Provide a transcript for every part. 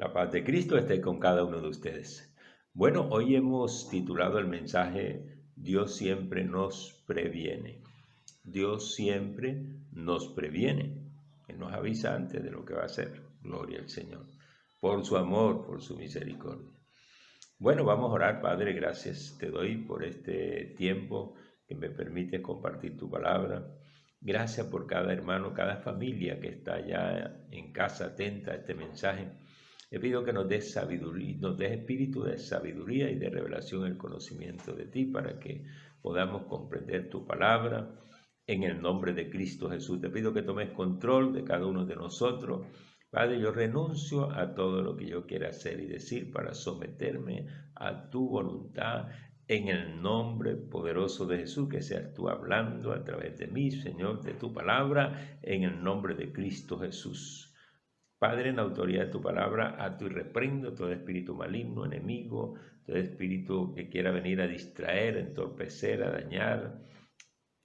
La paz de Cristo esté con cada uno de ustedes. Bueno, hoy hemos titulado el mensaje Dios siempre nos previene. Dios siempre nos previene. Él nos avisa antes de lo que va a hacer. Gloria al Señor. Por su amor, por su misericordia. Bueno, vamos a orar, Padre. Gracias te doy por este tiempo que me permite compartir tu palabra. Gracias por cada hermano, cada familia que está allá en casa atenta a este mensaje. Le pido que nos des sabiduría, nos des espíritu de sabiduría y de revelación el conocimiento de ti para que podamos comprender tu palabra en el nombre de Cristo Jesús. Te pido que tomes control de cada uno de nosotros. Padre, yo renuncio a todo lo que yo quiera hacer y decir para someterme a tu voluntad en el nombre poderoso de Jesús, que seas tú hablando a través de mí, Señor, de tu palabra, en el nombre de Cristo Jesús. Padre, en la autoridad de tu palabra, ato y reprendo todo espíritu maligno, enemigo, todo espíritu que quiera venir a distraer, a entorpecer, a dañar,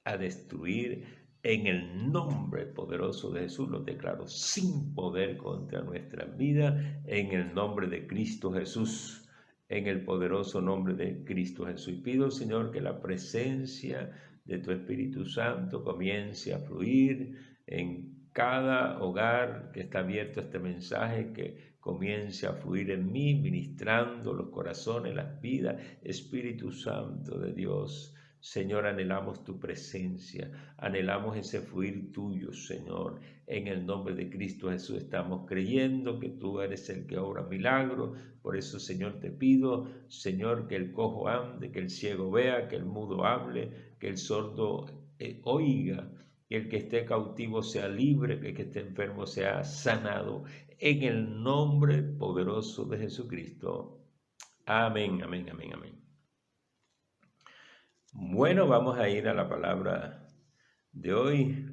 a destruir. En el nombre poderoso de Jesús los declaro sin poder contra nuestra vida, en el nombre de Cristo Jesús, en el poderoso nombre de Cristo Jesús. Y pido, Señor, que la presencia de tu Espíritu Santo comience a fluir en cada hogar que está abierto a este mensaje, que comience a fluir en mí, ministrando los corazones, las vidas. Espíritu Santo de Dios, Señor, anhelamos tu presencia, anhelamos ese fluir tuyo, Señor. En el nombre de Cristo Jesús estamos creyendo que tú eres el que obra milagros. Por eso, Señor, te pido, Señor, que el cojo ande, que el ciego vea, que el mudo hable, que el sordo oiga, que el que esté cautivo sea libre, que el que esté enfermo sea sanado. En el nombre poderoso de Jesucristo. Amén, amén, amén, amén. Bueno, vamos a ir a la palabra de hoy.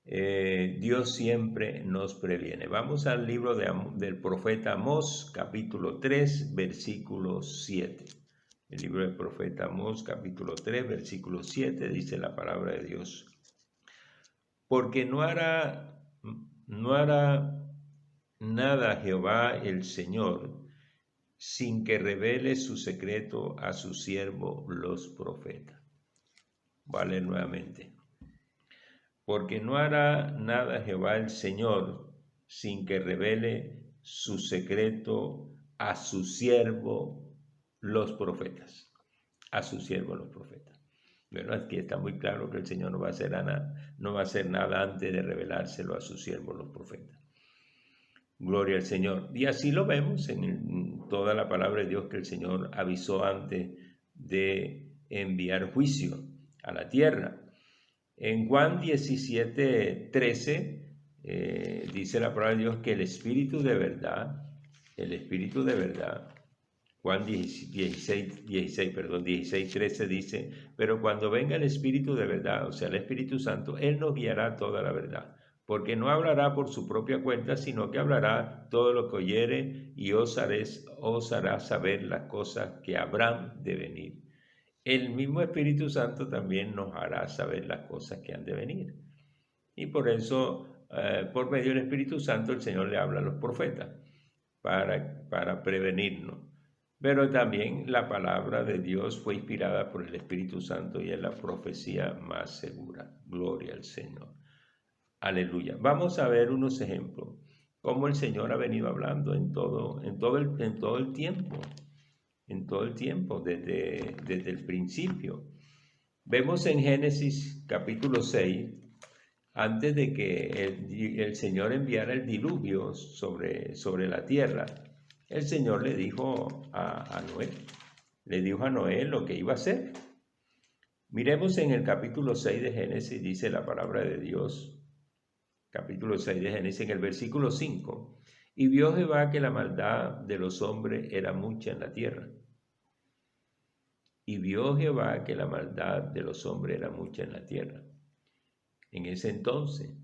Dios siempre nos previene. Vamos al libro del profeta Amós, capítulo 3, versículo 7. El libro del profeta Amós, capítulo 3, versículo 7, dice la palabra de Dios. Porque no hará nada Jehová el Señor sin que revele su secreto a su siervo los profetas. Vale, nuevamente. Porque no hará nada Jehová el Señor sin que revele su secreto a su siervo los profetas. A su siervo los profetas. Bueno, aquí está muy claro que el Señor no va a hacer nada antes de revelárselo a su siervo los profetas. Gloria al Señor. Y así lo vemos en toda la palabra de Dios, que el Señor avisó antes de enviar juicio a la tierra. En Juan 17:13 dice la palabra de Dios que el Espíritu de verdad, Juan 16:13 dice, pero cuando venga el Espíritu de verdad, o sea, el Espíritu Santo, Él nos guiará a toda la verdad, porque no hablará por su propia cuenta, sino que hablará todo lo que oyere y os hará saber las cosas que habrán de venir. El mismo Espíritu Santo también nos hará saber las cosas que han de venir. Y por eso, por medio del Espíritu Santo, el Señor le habla a los profetas para prevenirnos. Pero también la palabra de Dios fue inspirada por el Espíritu Santo y es la profecía más segura. Gloria al Señor. Aleluya. Vamos a ver unos ejemplos. Cómo el Señor ha venido hablando en todo el tiempo. En todo el tiempo, desde el principio. Vemos en Génesis capítulo 6, antes de que el Señor enviara el diluvio sobre la tierra, el Señor le dijo a Noé lo que iba a hacer. Miremos en el capítulo 6 de Génesis, dice la palabra de Dios, capítulo 6 de Génesis, en el versículo 5, y vio Jehová que la maldad de los hombres era mucha en la tierra. Y vio Jehová que la maldad de los hombres era mucha en la tierra. En ese entonces,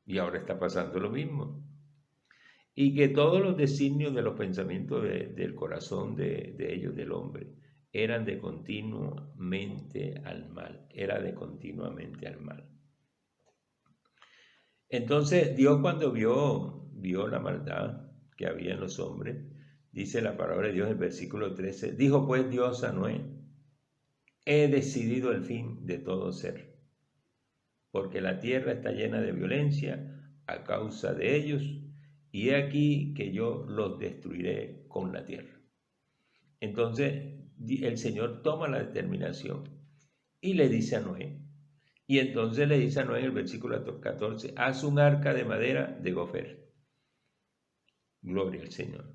y ahora está pasando lo mismo. Y que todos los designios de los pensamientos del corazón de ellos, del hombre, eran de continuamente al mal. Era de continuamente al mal. Entonces Dios, cuando vio la maldad, que había en los hombres, dice la palabra de Dios en el versículo 13, dijo pues Dios a Noé, he decidido el fin de todo ser, porque la tierra está llena de violencia a causa de ellos, y he aquí que yo los destruiré con la tierra. Entonces el Señor toma la determinación y le dice a Noé, y entonces le dice a Noé en el versículo 14, haz un arca de madera de gofer. Gloria al Señor.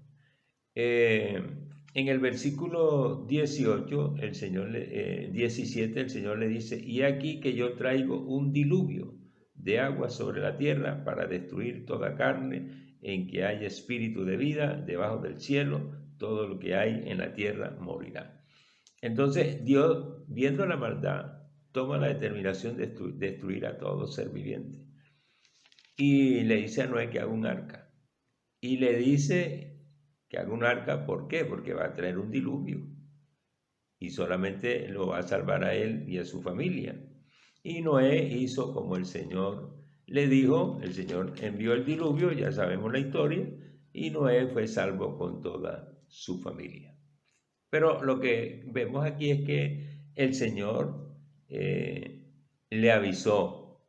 En el versículo 18, 17, el Señor le dice, y aquí que yo traigo un diluvio de agua sobre la tierra para destruir toda carne en que haya espíritu de vida debajo del cielo, todo lo que hay en la tierra morirá. Entonces Dios, viendo la maldad, toma la determinación de destruir a todo ser viviente. Y le dice a Noé que haga un arca. Y le dice que haga un arca, ¿por qué? Porque va a traer un diluvio. Y solamente lo va a salvar a él y a su familia. Y Noé hizo como el Señor le dijo, el Señor envió el diluvio, ya sabemos la historia, y Noé fue salvo con toda su familia. Pero lo que vemos aquí es que el Señor le avisó.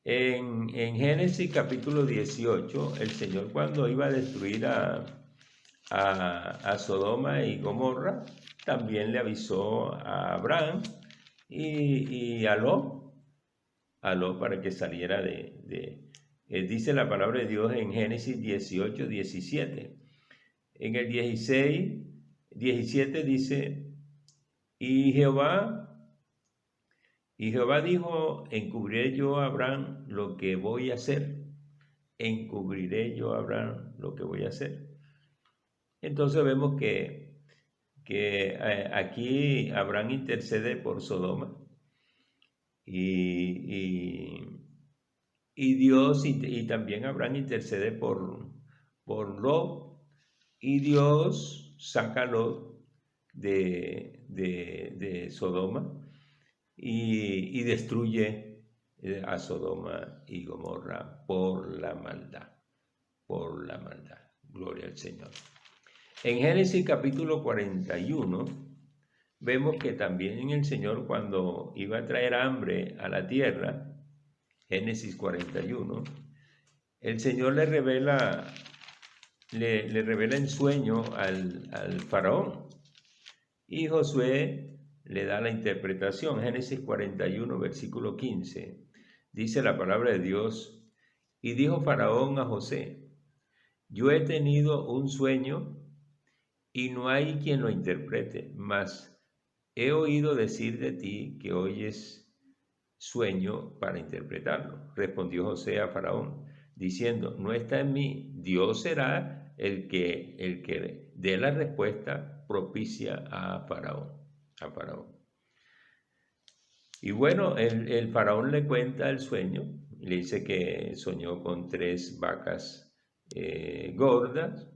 En Génesis capítulo 18, el Señor cuando iba a destruir a Sodoma y Gomorra, también le avisó a Abraham y a Lot para que saliera dice la palabra de Dios en Génesis 18, 17. En el 16, 17 dice, y Jehová dijo, encubriré yo a Abraham lo que voy a hacer. Encubriré yo a Abraham lo que voy a hacer. Entonces vemos que aquí Abraham intercede por Sodoma y Dios y también Abraham intercede por Lot, y Dios saca a Lot de Sodoma y destruye a Sodoma y Gomorra por la maldad. Gloria al Señor. En Génesis capítulo 41 vemos que también el Señor, cuando iba a traer hambre a la tierra, Génesis 41, el Señor le revela en sueño al faraón, y Josué le da la interpretación. Génesis 41, versículo 15, dice la palabra de Dios, y dijo Faraón a José, yo he tenido un sueño y no hay quien lo interprete, mas he oído decir de ti que oyes sueño para interpretarlo. Respondió José a Faraón, diciendo, no está en mí, Dios será el que dé la respuesta propicia a Faraón. Y bueno, el Faraón le cuenta el sueño, le dice que soñó con 3 vacas gordas,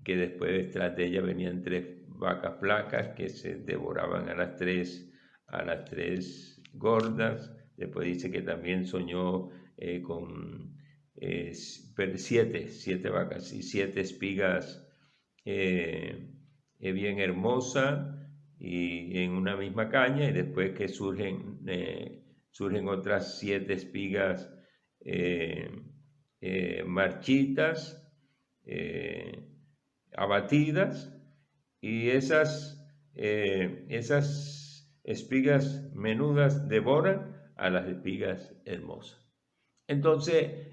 que después tras de ella venían 3 vacas flacas que se devoraban a las tres gordas. Después dice que también soñó con 7 vacas y 7 espigas bien hermosas y en una misma caña, y después que surgen otras 7 espigas marchitas, abatidas, y esas espigas menudas devoran a las espigas hermosas. Entonces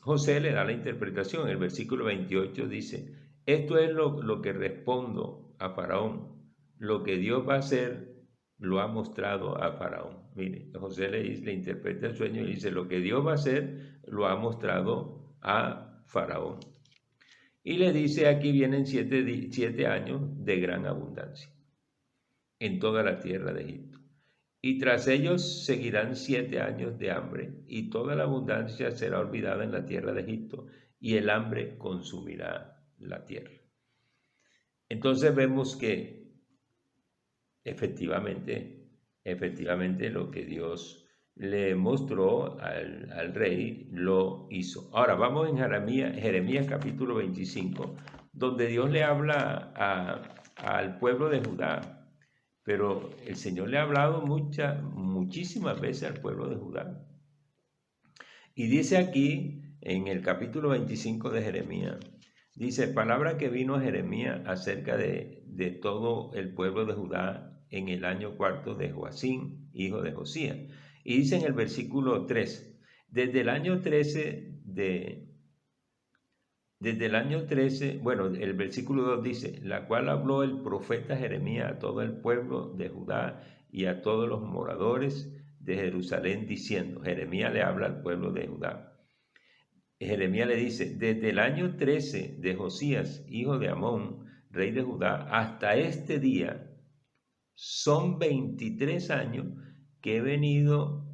José le da la interpretación. El versículo 28 dice, esto es lo que respondo a Faraón, lo que Dios va a hacer lo ha mostrado a Faraón. Mire, José le interpreta el sueño y dice, lo que Dios va a hacer lo ha mostrado a Faraón. Y le dice, aquí vienen 7 años de gran abundancia en toda la tierra de Egipto. Y tras ellos seguirán 7 años de hambre, y toda la abundancia será olvidada en la tierra de Egipto, y el hambre consumirá la tierra. Entonces vemos que efectivamente lo que Dios le mostró al rey, lo hizo. Ahora vamos en Jeremías capítulo 25, donde Dios le habla al pueblo de Judá, pero el Señor le ha hablado muchísimas veces al pueblo de Judá. Y dice aquí, en el capítulo 25 de Jeremías, dice, palabra que vino a Jeremías acerca de todo el pueblo de Judá en el año cuarto de Joacim, hijo de Josías. Y dice en el versículo 3, desde el año 13 bueno, el versículo 2 dice, la cual habló el profeta Jeremías a todo el pueblo de Judá y a todos los moradores de Jerusalén, diciendo, Jeremías le habla al pueblo de Judá. Jeremías le dice, desde el año 13 de Josías, hijo de Amón, rey de Judá, hasta este día, son 23 años que ha venido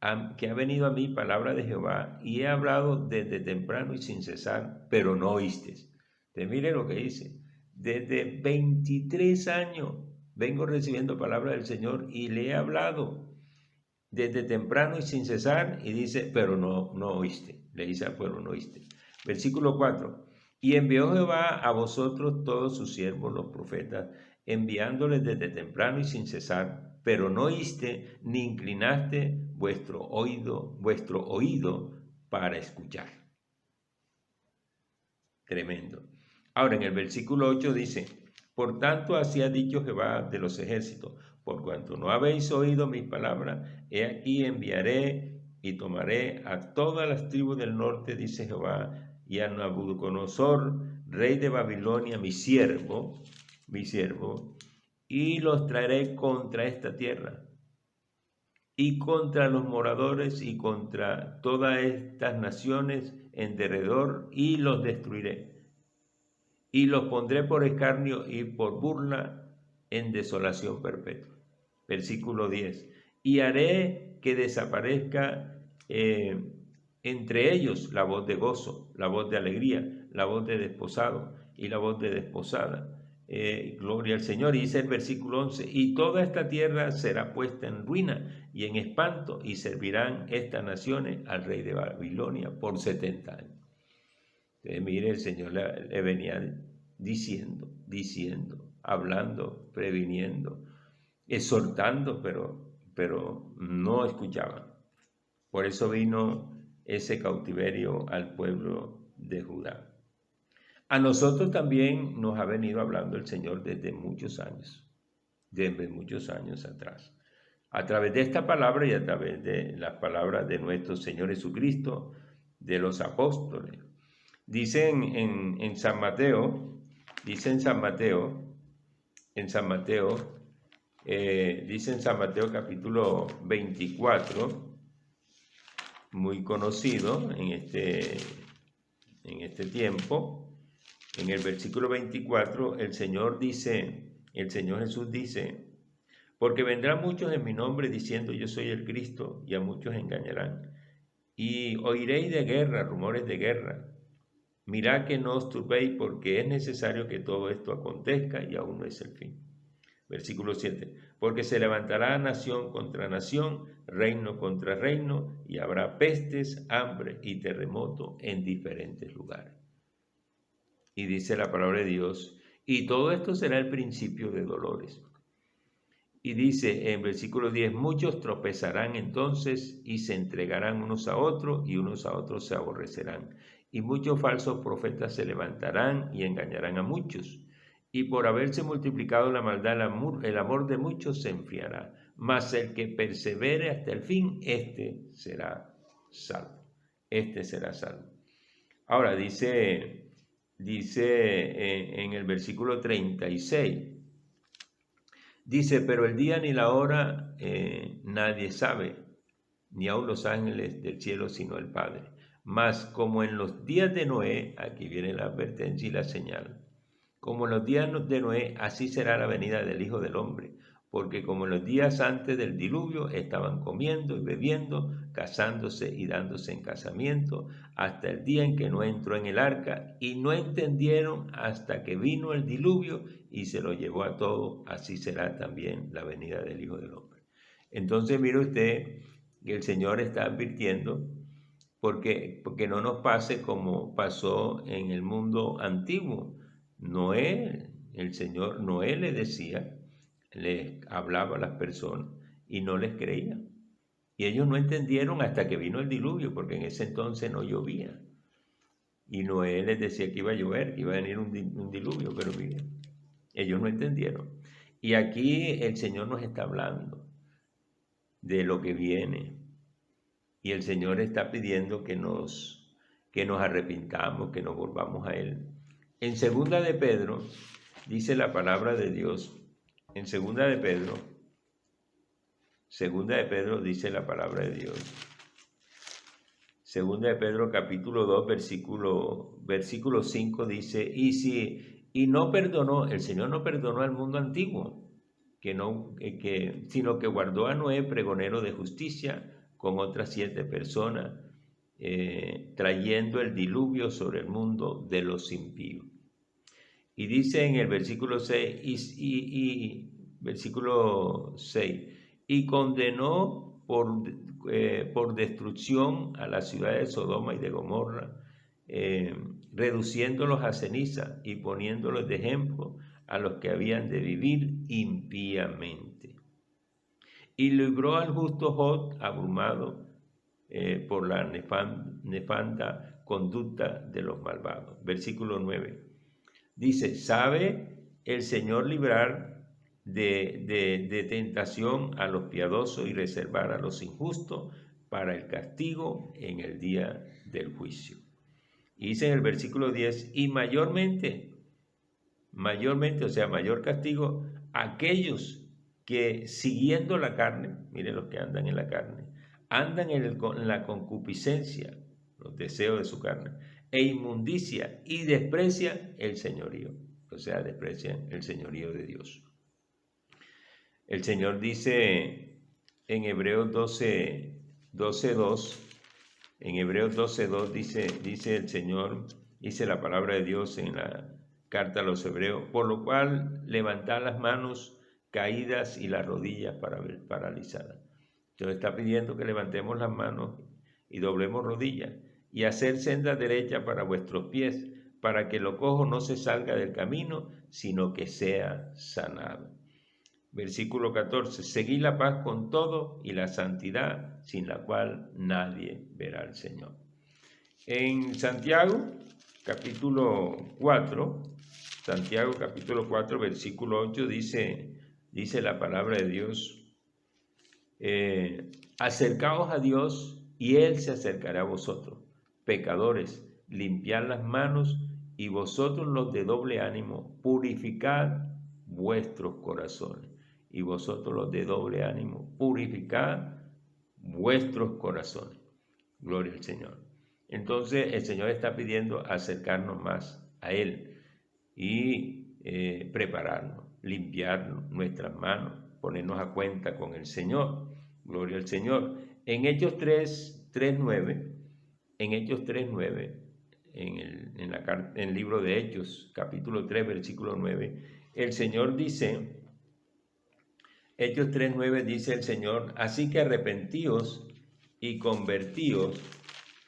a mí palabra de Jehová, y he hablado desde temprano y sin cesar, pero no oísteis. Entonces mire lo que dice, desde 23 años vengo recibiendo palabra del Señor y le he hablado desde temprano y sin cesar, y dice, pero no oíste. Le dice al pueblo, no oíste. Versículo 4. Y envió Jehová a vosotros todos sus siervos, los profetas, enviándoles desde temprano y sin cesar, pero no oíste ni inclinaste vuestro oído para escuchar. Tremendo. Ahora en el versículo 8 dice, por tanto así ha dicho Jehová de los ejércitos, por cuanto no habéis oído mis palabras, he aquí enviaré y tomaré a todas las tribus del norte, dice Jehová, y a Nabucodonosor, rey de Babilonia, mi siervo, y los traeré contra esta tierra, y contra los moradores, y contra todas estas naciones en derredor, y los destruiré. Y los pondré por escarnio y por burla en desolación perpetua. Versículo 10. Y haré que desaparezca entre ellos la voz de gozo, la voz de alegría, la voz de desposado y la voz de desposada. Gloria al Señor. Y dice el versículo 11, y toda esta tierra será puesta en ruina y en espanto, y servirán estas naciones al rey de Babilonia por 70 años. Entonces, mire, el Señor le venía diciendo, hablando, previniendo, exhortando, pero no escuchaban. Por eso vino ese cautiverio al pueblo de Judá. A nosotros también nos ha venido hablando el Señor desde muchos años atrás. A través de esta palabra y a través de las palabras de nuestro Señor Jesucristo, de los apóstoles. Dice en San Mateo, dice en San Mateo capítulo 24, muy conocido en este tiempo, en el versículo 24, el Señor Jesús dice, porque vendrán muchos en mi nombre diciendo yo soy el Cristo, y a muchos engañarán. Y oiréis de guerra, rumores de guerra. Mirad que no os turbéis, porque es necesario que todo esto acontezca y aún no es el fin. Versículo 7. Porque se levantará nación contra nación, reino contra reino, y habrá pestes, hambre y terremoto en diferentes lugares. Y dice la palabra de Dios, y todo esto será el principio de dolores. Y dice en versículo 10, muchos tropezarán entonces y se entregarán unos a otros, y unos a otros se aborrecerán. Y muchos falsos profetas se levantarán y engañarán a muchos. Y por haberse multiplicado la maldad, el amor de muchos se enfriará. Mas el que persevere hasta el fin, este será salvo. Este será salvo. Ahora dice en el versículo 36, dice, pero el día ni la hora nadie sabe, ni aun los ángeles del cielo, sino el Padre. Mas como en los días de Noé, aquí viene la advertencia y la señal, como en los días de Noé, así será la venida del Hijo del Hombre. Porque como en los días antes del diluvio estaban comiendo y bebiendo, casándose y dándose en casamiento, hasta el día en que no entró en el arca, y no entendieron hasta que vino el diluvio y se lo llevó a todo, así será también la venida del Hijo del Hombre. Entonces mire usted que el Señor está advirtiendo porque no nos pase como pasó en el mundo antiguo. Noé, el Señor, Noé le decía, les hablaba a las personas y no les creía. Y ellos no entendieron hasta que vino el diluvio, porque en ese entonces no llovía. Y Noé les decía que iba a llover, que iba a venir un diluvio, pero miren, ellos no entendieron. Y aquí el Señor nos está hablando de lo que viene. Y el Señor está pidiendo que nos arrepintamos, que nos volvamos a Él. En segunda de Pedro, dice la palabra de Dios, en segunda de Pedro dice la palabra de Dios. Segunda de Pedro capítulo 2, versículo 5 dice, y no perdonó, el Señor no perdonó al mundo antiguo, sino que guardó a Noé, pregonero de justicia, con otras 7 personas, trayendo el diluvio sobre el mundo de los impíos. Y dice en el versículo 6, versículo 6, y condenó por destrucción a las ciudades de Sodoma y de Gomorra, reduciéndolos a ceniza y poniéndolos de ejemplo a los que habían de vivir impíamente. Y libró al justo Job, abrumado por la nefanda conducta de los malvados. Versículo 9. Dice, ¿sabe el Señor librar de tentación a los piadosos y reservar a los injustos para el castigo en el día del juicio? Y dice en el versículo 10, y mayormente, o sea, mayor castigo, aquellos que siguiendo la carne, miren los que andan en la carne, andan en la concupiscencia, los deseos de su carne, e inmundicia, y desprecian el señorío, o sea, desprecian el señorío de Dios. El Señor dice en Hebreos 12:2, en Hebreos 12:2 dice el Señor, dice la palabra de Dios en la carta a los Hebreos, por lo cual levantad las manos caídas y las rodillas paralizadas. Entonces está pidiendo que levantemos las manos y doblemos rodillas y hacer senda derecha para vuestros pies, para que lo cojo no se salga del camino, sino que sea sanado. Versículo 14, seguid la paz con todo y la santidad, sin la cual nadie verá al Señor. En Santiago, capítulo 4, versículo 8, dice la palabra de Dios, acercaos a Dios y Él se acercará a vosotros. Pecadores, limpiad las manos, y vosotros los de doble ánimo, purificad vuestros corazones. Y vosotros los de doble ánimo, purificad vuestros corazones. Gloria al Señor. Entonces el Señor está pidiendo acercarnos más a Él y prepararnos, limpiar nuestras manos, ponernos a cuenta con el Señor. Gloria al Señor. En Hechos 3:9, en el libro de Hechos, capítulo 3, versículo 9, el Señor dice, Hechos 3:9 dice el Señor, así que arrepentíos y convertíos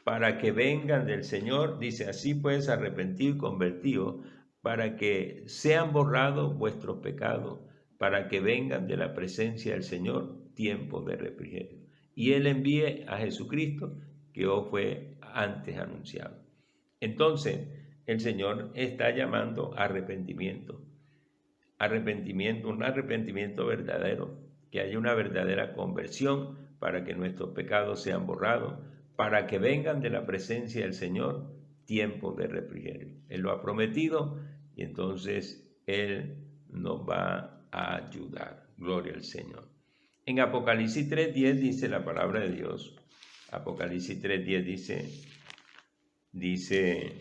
para que vengan del Señor, dice, así pues arrepentidos y convertíos para que sean borrados vuestros pecados, para que vengan de la presencia del Señor tiempos de refrigerio. Y Él envíe a Jesucristo, que os fue antes anunciado. Entonces, el Señor está llamando a arrepentimiento, un arrepentimiento verdadero, que haya una verdadera conversión para que nuestros pecados sean borrados, para que vengan de la presencia del Señor tiempos de refrigerio. Él lo ha prometido y entonces Él nos va a ayudar. Gloria al Señor. En Apocalipsis 3:10 dice la palabra de Dios. Apocalipsis 3:10 dice,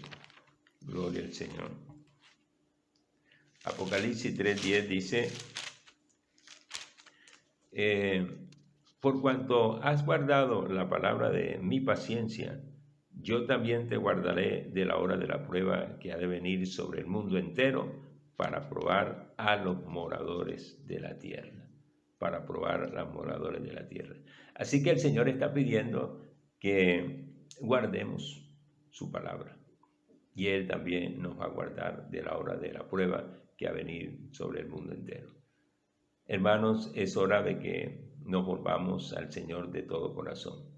gloria al Señor. Apocalipsis 3:10 dice, por cuanto has guardado la palabra de mi paciencia, yo también te guardaré de la hora de la prueba que ha de venir sobre el mundo entero para probar a los moradores de la tierra. Para probar a los moradores de la tierra. Así que el Señor está pidiendo que guardemos su palabra. Y Él también nos va a guardar de la hora de la prueba que ha venido sobre el mundo entero. Hermanos, es hora de que nos volvamos al Señor de todo corazón.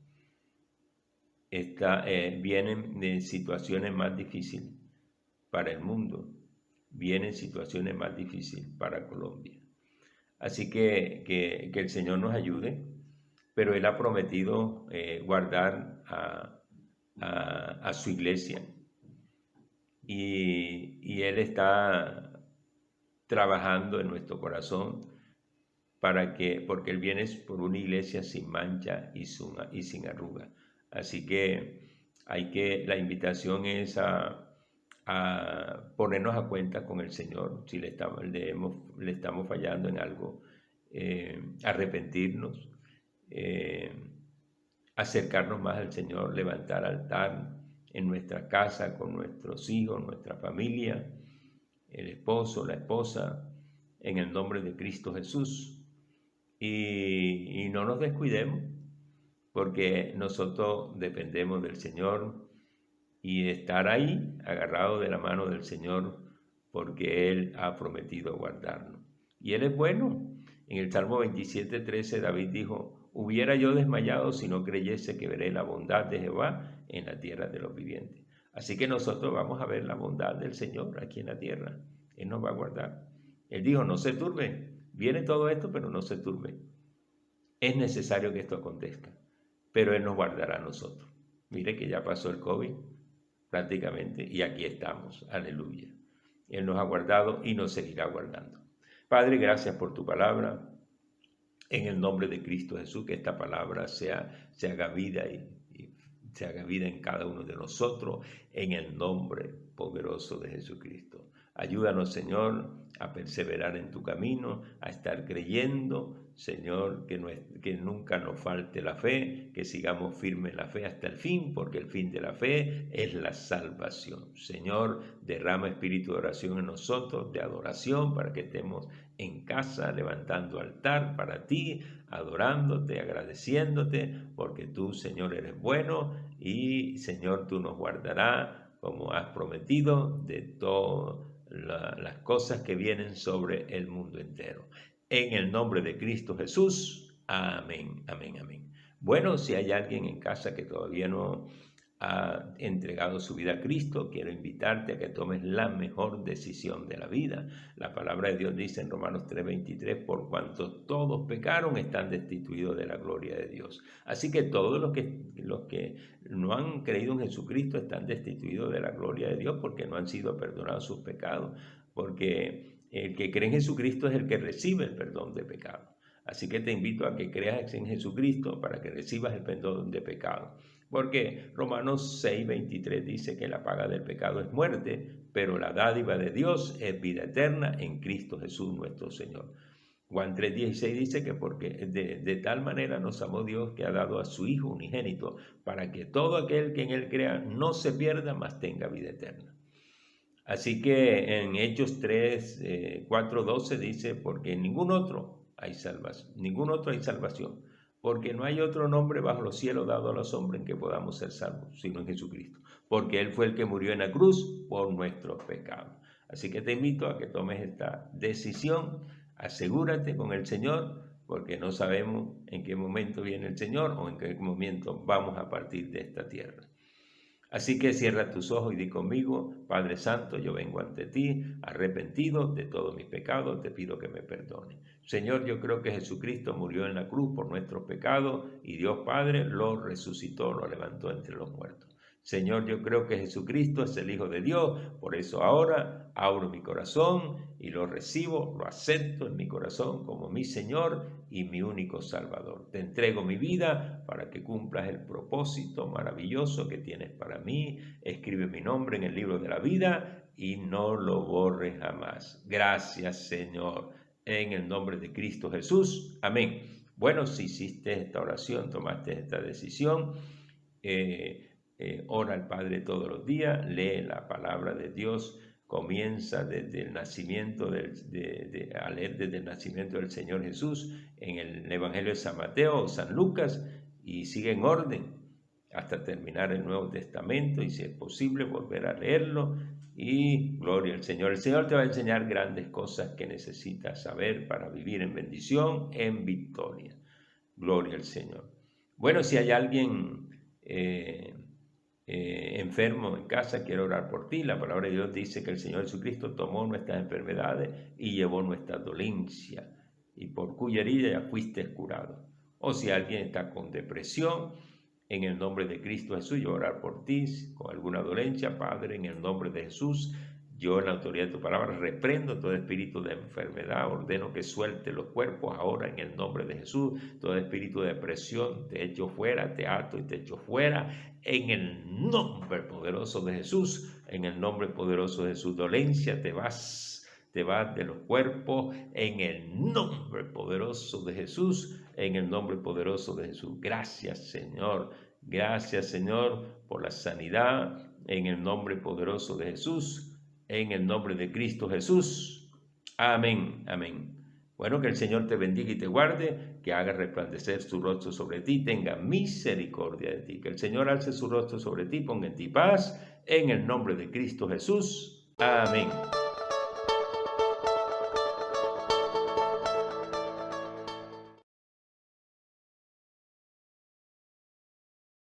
Vienen situaciones más difíciles para el mundo, vienen situaciones más difíciles para Colombia. Así que el Señor nos ayude, pero Él ha prometido guardar a su iglesia y Él está trabajando en nuestro corazón porque Él viene por una iglesia sin mancha y sin arruga. Así que la invitación es a ponernos a cuenta con el Señor si le estamos fallando en algo, arrepentirnos, acercarnos más al Señor, levantar altar en nuestra casa con nuestros hijos, nuestra familia, el esposo, la esposa, en el nombre de Cristo Jesús. Y no nos descuidemos, porque nosotros dependemos del Señor y estar ahí agarrado de la mano del Señor, porque Él ha prometido guardarnos. Y Él es bueno. En el Salmo 27:13 David dijo: hubiera yo desmayado si no creyese que veré la bondad de Jehová en la tierra de los vivientes. Así que nosotros vamos a ver la bondad del Señor aquí en la tierra. Él nos va a guardar. Él dijo: no se turbe. Viene todo esto, pero no se turbe. Es necesario que esto acontezca, pero Él nos guardará a nosotros. Mire que ya pasó el COVID prácticamente y aquí estamos. Aleluya. Él nos ha guardado y nos seguirá guardando. Padre, gracias por tu palabra. En el nombre de Cristo Jesús, que esta palabra se haga vida y se haga vida en cada uno de nosotros, en el nombre poderoso de Jesucristo. Ayúdanos, Señor, a perseverar en tu camino, a estar creyendo, Señor, que nunca nos falte la fe, que sigamos firmes en la fe hasta el fin, porque el fin de la fe es la salvación. Señor, derrama espíritu de oración en nosotros, de adoración, para que estemos en casa levantando altar para ti, adorándote, agradeciéndote, porque tú, Señor, eres bueno y, Señor, tú nos guardarás como has prometido de todas las cosas que vienen sobre el mundo entero. En el nombre de Cristo Jesús. Amén, amén, amén. Bueno, si hay alguien en casa que todavía no ha entregado su vida a Cristo, quiero invitarte a que tomes la mejor decisión de la vida. La palabra de Dios dice en Romanos 3:23: por cuanto todos pecaron, están destituidos de la gloria de Dios. Así que todos los que no han creído en Jesucristo están destituidos de la gloria de Dios, porque no han sido perdonados sus pecados, porque el que cree en Jesucristo es el que recibe el perdón de pecado. Así que te invito a que creas en Jesucristo para que recibas el perdón de pecado. Porque Romanos 6:23 dice que la paga del pecado es muerte, pero la dádiva de Dios es vida eterna en Cristo Jesús nuestro Señor. Juan 3:16 dice que porque de tal manera nos amó Dios que ha dado a su Hijo unigénito, para que todo aquel que en Él crea no se pierda, mas tenga vida eterna. Así que en Hechos 4:12 dice: porque en ningún otro hay salvación, porque no hay otro nombre bajo los cielos dado a los hombres en que podamos ser salvos, sino en Jesucristo, porque Él fue el que murió en la cruz por nuestros pecados. Así que te invito a que tomes esta decisión, asegúrate con el Señor, porque no sabemos en qué momento viene el Señor o en qué momento vamos a partir de esta tierra. Así que cierra tus ojos y di conmigo: Padre Santo, yo vengo ante ti arrepentido de todos mis pecados, te pido que me perdone. Señor, yo creo que Jesucristo murió en la cruz por nuestros pecados y Dios Padre lo resucitó, lo levantó entre los muertos. Señor, yo creo que Jesucristo es el Hijo de Dios, por eso ahora abro mi corazón y lo recibo, lo acepto en mi corazón como mi Señor y mi único Salvador. Te entrego mi vida para que cumplas el propósito maravilloso que tienes para mí. Escribe mi nombre en el libro de la vida y no lo borres jamás. Gracias, Señor, en el nombre de Cristo Jesús. Amén. Bueno, si hiciste esta oración, tomaste esta decisión, ora al Padre todos los días, lee la palabra de Dios Comienza desde el nacimiento a leer desde el nacimiento del Señor Jesús en el Evangelio de San Mateo o San Lucas y sigue en orden hasta terminar el Nuevo Testamento y si es posible volver a leerlo y gloria al Señor. El Señor te va a enseñar grandes cosas que necesitas saber para vivir en bendición, en victoria. Gloria al Señor. Bueno, si hay alguien enfermo en casa, quiero orar por ti. La palabra de Dios dice que el Señor Jesucristo tomó nuestras enfermedades y llevó nuestra dolencia, y por cuya herida ya fuiste curado. O si alguien está con depresión, en el nombre de Cristo Jesús, yo orar por ti, con alguna dolencia, Padre, en el nombre de Jesús, yo en la autoridad de tu palabra reprendo todo espíritu de enfermedad, ordeno que suelte los cuerpos ahora en el nombre de Jesús, todo espíritu de depresión te echo fuera, te ato y te echo fuera, en el nombre poderoso de Jesús, en el nombre poderoso de su dolencia te vas de los cuerpos, en el nombre poderoso de Jesús, en el nombre poderoso de Jesús. Gracias, Señor, por la sanidad, en el nombre poderoso de Jesús, en el nombre de Cristo Jesús. Amén, amén. Bueno, que el Señor te bendiga y te guarde, que haga resplandecer su rostro sobre ti, tenga misericordia de ti, que el Señor alce su rostro sobre ti, ponga en ti paz, en el nombre de Cristo Jesús. Amén.